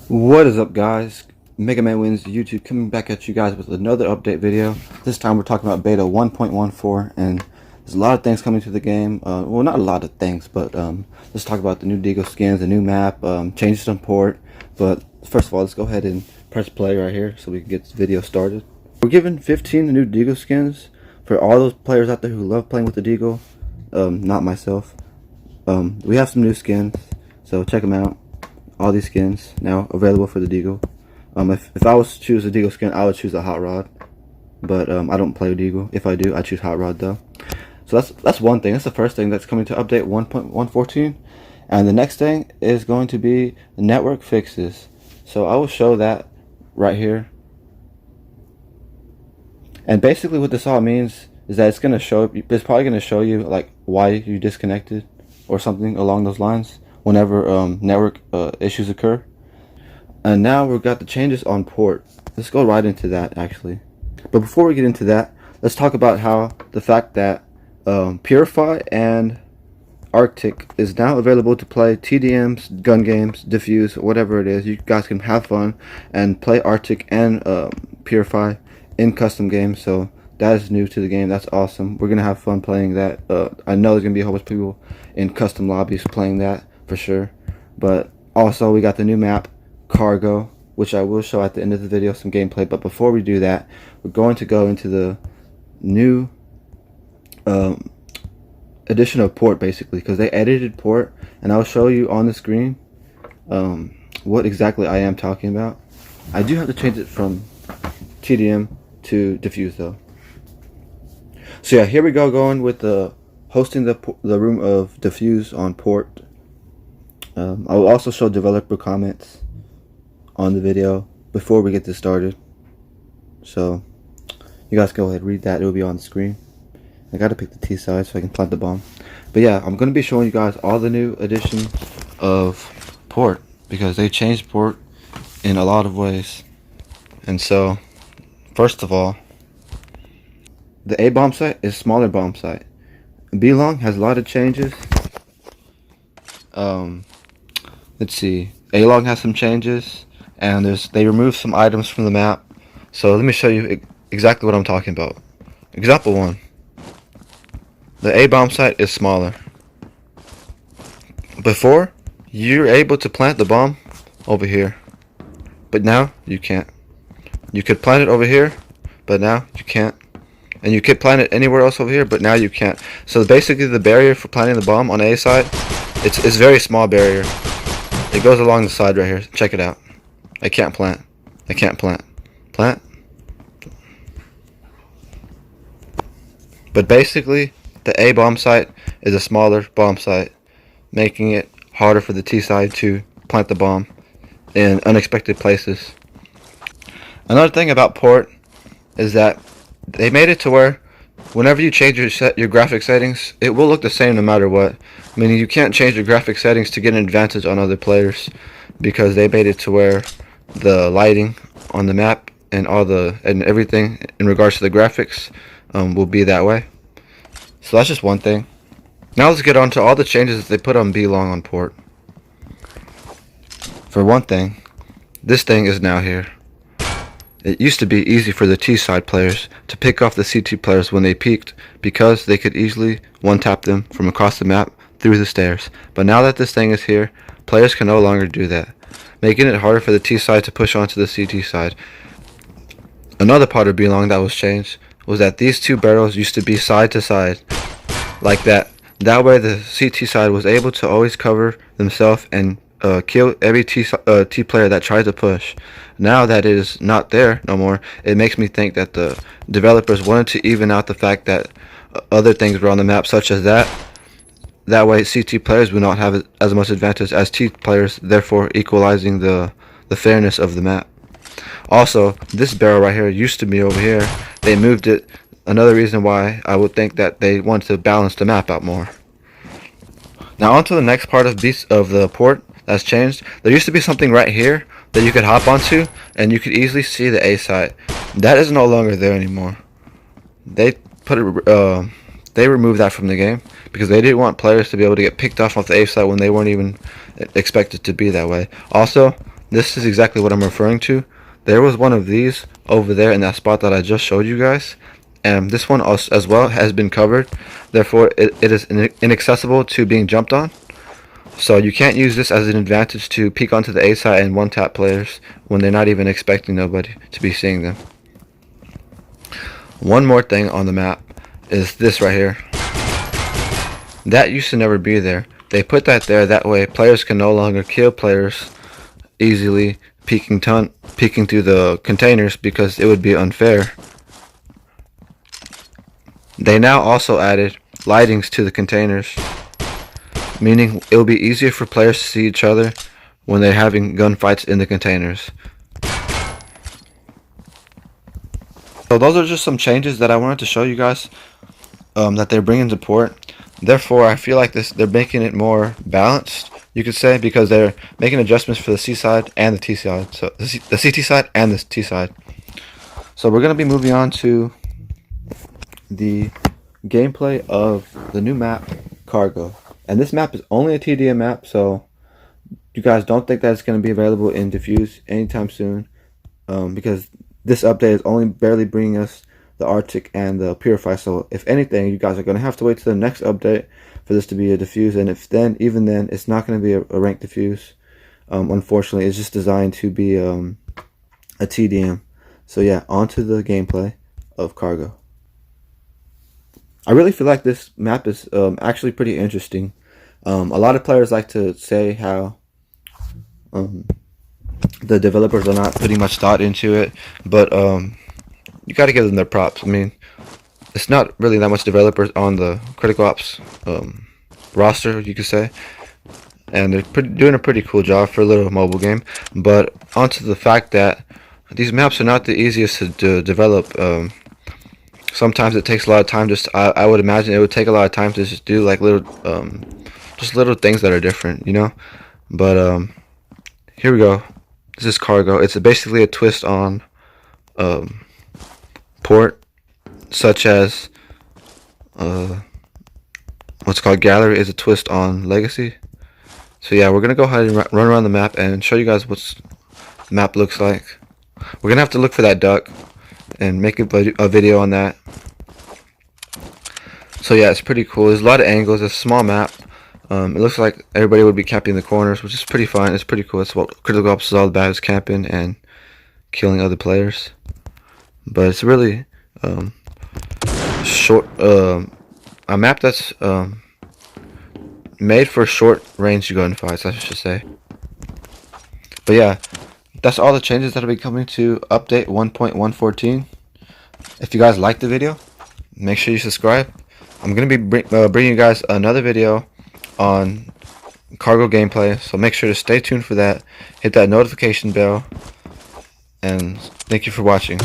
What is up, guys? MegamanWinsYT coming back at you guys with another update video. This time we're talking about beta 1.14, and there's a lot of things coming to the game. Well, not a lot of things, but let's talk about the new deagle skins, the new map, changes to port. But first of all, let's go ahead and press play right here so we can get this video started. We're giving 15 new deagle skins for all those players out there who love playing with the deagle. Not myself. We have some new skins, so check them out. All these skins now available for the deagle. If I was to choose a deagle skin, I would choose a hot rod, but I don't play deagle. If I do, I choose hot rod though. So that's one thing. That's the first thing that's coming to update 1.114, and the next thing is going to be network fixes. So I will show that right here. And basically, what this all means is that it's going to show. It's probably going to show you like why you disconnected or something along those lines whenever network issues occur. And now we've got the changes on port. Let's go right into that actually. But before we get into that, let's talk about how the fact that Purify and Arctic is now available to play TDMs, gun games, diffuse, whatever it is. You guys can have fun and play Arctic and Purify in custom games. So that is new to the game. That's awesome. We're gonna have fun playing that. I know there's gonna be a whole bunch of people in custom lobbies playing that for sure. But also we got the new map Cargo, which I will show at the end of the video, some gameplay. But before we do that, we're going to go into the new edition of port, basically, because they edited port, and I'll show you on the screen what exactly I am talking about. I do have to change it from TDM to diffuse though. So yeah, here we go, going with the hosting the room of diffuse on port. I will also show developer comments on the video before we get this started, so you guys go ahead and read that. It will be on the screen. I gotta pick the T side so I can plant the bomb. But yeah, I'm gonna be showing you guys all the new additions of port, because they changed port in a lot of ways. And so first of all, the A bomb site is smaller bomb site. B long has a lot of changes. Let's see, A long has some changes, and they removed some items from the map. So let me show you exactly what I'm talking about. Example 1. The A bomb site is smaller. Before, you're able to plant the bomb over here, but now you can't. You could plant it over here, but now you can't. And you could plant it anywhere else over here, but now you can't. So basically the barrier for planting the bomb on A side, it's a very small barrier. It goes along the side right here. Check it out. I can't plant. I can't plant. Plant. But basically, the A bomb site is a smaller bomb site, making it harder for the T side to plant the bomb in unexpected places. Another thing about port is that they made it to where whenever you change your graphic settings, it will look the same no matter what. Meaning you can't change your graphic settings to get an advantage on other players, because they made it to where the lighting on the map and everything in regards to the graphics will be that way. So that's just one thing. Now let's get on to all the changes that they put on B long on port. For one thing, this thing is now here. It used to be easy for the T side players to pick off the CT players when they peeked, because they could easily one-tap them from across the map through the stairs. But now that this thing is here, players can no longer do that, making it harder for the T side to push onto the CT side. Another part of B long that was changed was that these two barrels used to be side to side, like that. That way the CT side was able to always cover themselves and kill every T player that tried to push. Now that it is not there no more, it makes me think that the developers wanted to even out the fact that other things were on the map, such as that. That way CT players will not have as much advantage as T players, therefore equalizing the fairness of the map. Also, this barrel right here used to be over here. They moved it. Another reason why I would think that they want to balance the map out more. Now on to the next part of the port that's changed. There used to be something right here that you could hop onto, and you could easily see the A site. That is no longer there anymore. They removed that from the game because they didn't want players to be able to get picked off the A site when they weren't even expected to be that way. Also, this is exactly what I'm referring to. There was one of these over there in that spot that I just showed you guys, and this one also, as well, has been covered. Therefore, it is inaccessible to being jumped on. So you can't use this as an advantage to peek onto the A side and one-tap players when they're not even expecting nobody to be seeing them. One more thing on the map is this right here. That used to never be there. They put that there, that way players can no longer kill players easily peeking through the containers, because it would be unfair. They now also added lightings to the containers, meaning it will be easier for players to see each other when they're having gunfights in the containers. So those are just some changes that I wanted to show you guys that they're bringing to port. Therefore, I feel like they're making it more balanced, you could say, because they're making adjustments for the C side and the T side, so the CT side and the T side. So we're going to be moving on to the gameplay of the new map, Cargo. And this map is only a TDM map, so you guys don't think that it's going to be available in Diffuse anytime soon, because this update is only barely bringing us the Arctic and the Purify. So if anything, you guys are going to have to wait to the next update for this to be a Diffuse. And even then, it's not going to be a ranked Diffuse. Unfortunately, it's just designed to be a TDM. So yeah, on to the gameplay of Cargo. I really feel like this map is actually pretty interesting. A lot of players like to say how the developers are not putting much thought into it, but you got to give them their props. I mean, it's not really that much developers on the Critical Ops roster, you could say, and they're doing a pretty cool job for a little mobile game. But onto the fact that these maps are not the easiest to develop. Sometimes it takes a lot of time. I would imagine it would take a lot of time to just do like little things that are different, you know. But here we go. This is Cargo. It's basically a twist on port, such as what's called Gallery is a twist on Legacy. So yeah, we're gonna go ahead and run around the map and show you guys what the map looks like. We're gonna have to look for that duck and make a video on that. So yeah, it's pretty cool. There's a lot of angles. It's a small map. It looks like everybody would be camping the corners, which is pretty fun. It's pretty cool. It's what Critical Ops is all about, is camping and killing other players. But it's really short, a map that's made for short range gunfights, I should say. But yeah, that's all the changes that will be coming to update 1.114. If you guys liked the video, make sure you subscribe. I'm going to be bringing you guys another video on Cargo gameplay, so make sure to stay tuned for that. Hit that notification bell, and thank you for watching.